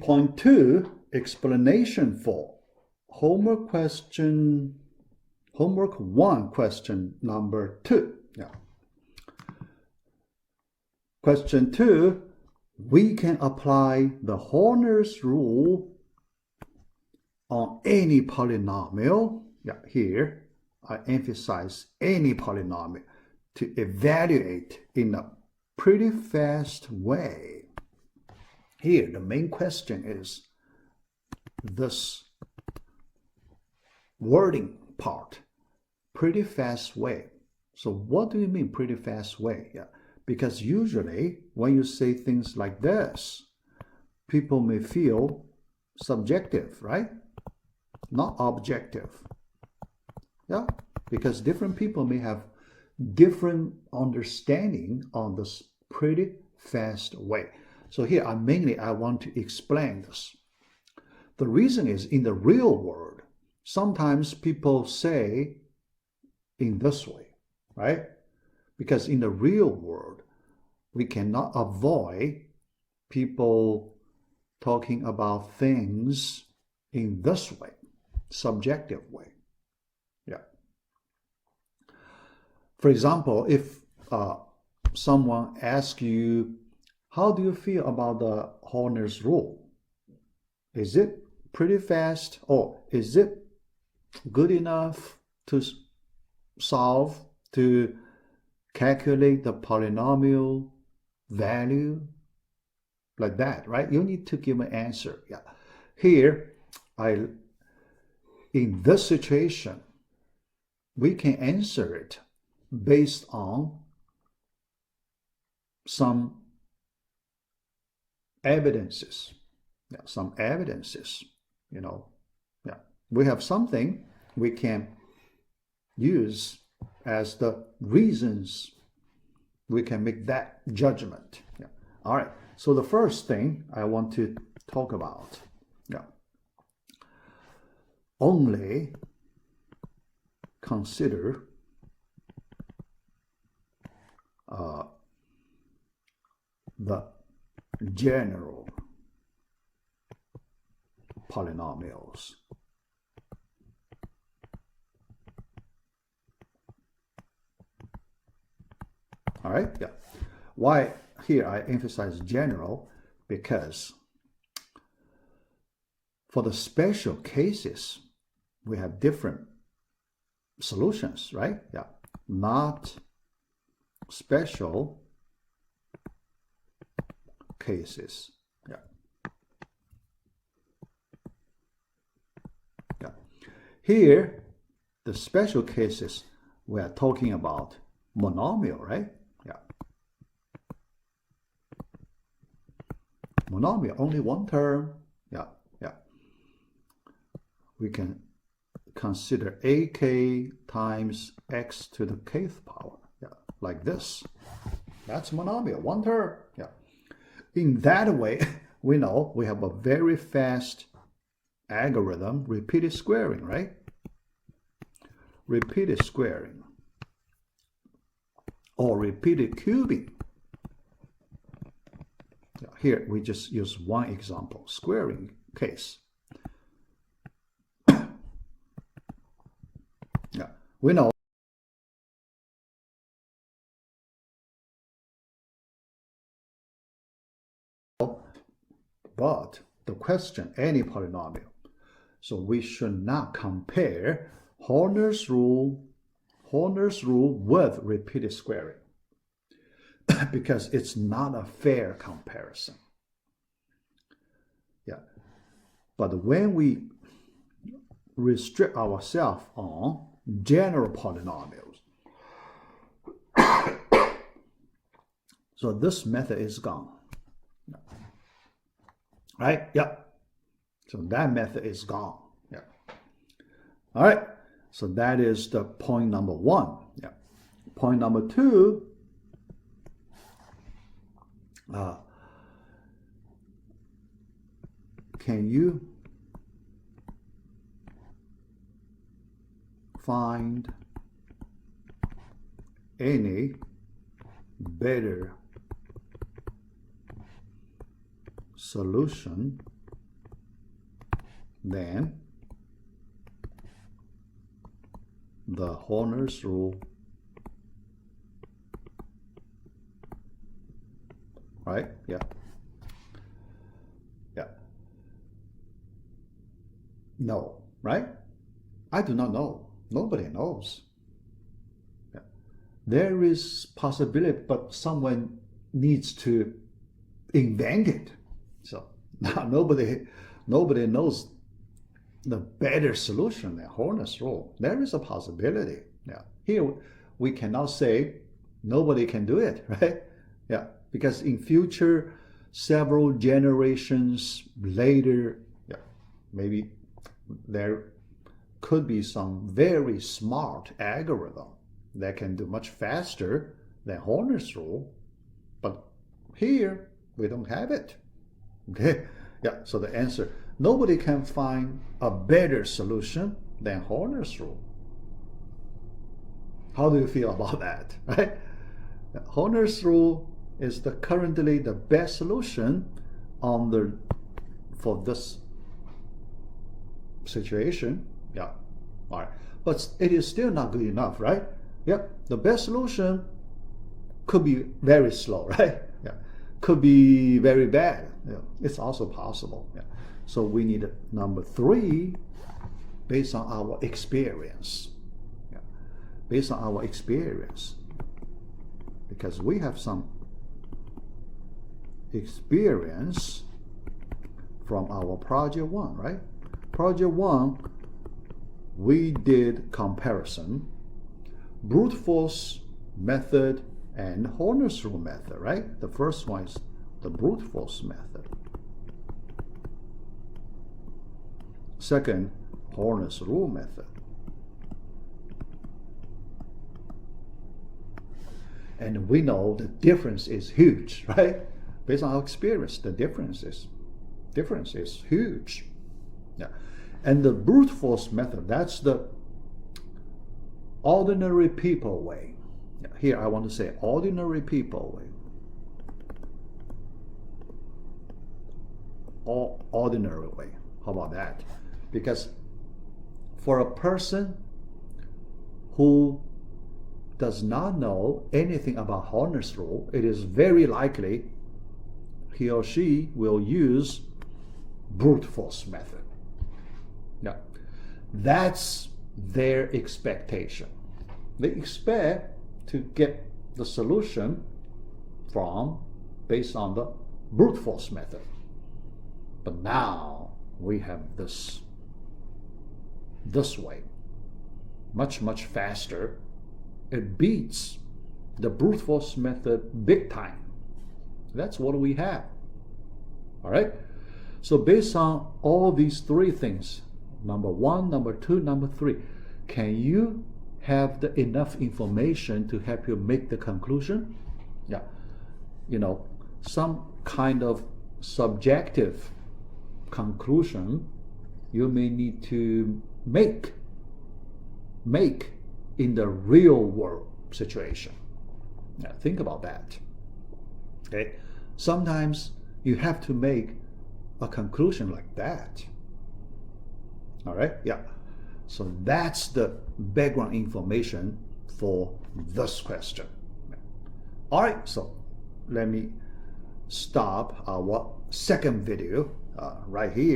Point 2, explanation for homework 1, question number 2. Yeah. Question 2, we can apply the Horner's rule on any polynomial. Yeah, here I emphasize any polynomial to evaluate in a pretty fast way. Here, the main question is this wording part, pretty fast way. So what do you mean pretty fast way? Yeah, because usually when you say things like this, people may feel subjective, right? Not objective. Yeah, because different people may have different understanding on this pretty fast way. So here, I want to explain this. The reason is in the real world, sometimes people say in this way, right? Because in the real world, we cannot avoid people talking about things in this way, subjective way. Yeah. For example, if someone asks you, how do you feel about the Horner's rule? Is it pretty fast, or is it good enough to solve, to calculate the polynomial value? Like that, right? You need to give an answer. Yeah. Here, in this situation, we can answer it based on some evidences. Yeah, some evidences, you know. Yeah. We have something we can use as the reasons we can make that judgment. Yeah. All right. So the first thing I want to talk about, yeah, only consider the general polynomials. All right, yeah. Why here I emphasize general? Because for the special cases, we have different solutions, right? Yeah, not special cases. Yeah. Yeah. Here, the special cases, we are talking about monomial, right? Yeah. Monomial, only one term. Yeah, yeah. We can consider ak times x to the kth power. Yeah, like this. That's monomial, one term. Yeah. In that way, we know we have a very fast algorithm, repeated squaring, right? Repeated squaring or repeated cubing. Here, we just use one example, squaring case. Yeah, we know but the question, any polynomial. So we should not compare Horner's rule with repeated squaring because it's not a fair comparison. Yeah. But when we restrict ourselves on general polynomials, so this method is gone. Right? Yeah. So that method is gone. Yeah. All right. So that is the point number 1. Yeah. Point number 2. Can you find any better solution than the Horner's rule, right? Yeah. Yeah. No, right? I do not know. Nobody knows. Yeah. There is possibility, but someone needs to invent it. So now nobody knows the better solution than Horner's rule. There is a possibility. Yeah. Here we cannot say nobody can do it, right? Yeah. Because in future, several generations later, yeah, maybe there could be some very smart algorithm that can do much faster than Horner's rule. But here we don't have it. Okay. Yeah. So the answer, nobody can find a better solution than Horner's rule. How do you feel about that? Right? Horner's rule is currently the best solution for this situation. Yeah. All right. But it is still not good enough, right? Yeah. The best solution could be very slow, right? Yeah. Could be very bad. Yeah. It's also possible. Yeah. So we need number 3 based on our experience. Yeah. Based on our experience. Because we have some experience from our project 1, right? Project 1, we did comparison, brute force method and Horner's rule method, right? The first one is the brute force method. Second, Horner's rule method. And we know the difference is huge, right? Based on our experience, the difference is huge. Yeah. And the brute force method, that's the ordinary people way. Yeah. Here I want to say ordinary people way. Or ordinary way. How about that? Because for a person who does not know anything about Horner's rule, it is very likely he or she will use brute force method. Now, that's their expectation. They expect to get the solution based on the brute force method. But now we have this way, much faster. It beats the brute force method big time. That's what we have. All right. So based on all these 3 things, number 1, number 2, number 3, can you have enough information to help you make the conclusion? Yeah. You know, some kind of subjective conclusion you may need to make in the real world situation. Now, think about that. Okay. Sometimes you have to make a conclusion like that. All right. Yeah. So that's the background information for this question. All right. So let me stop our second video right here.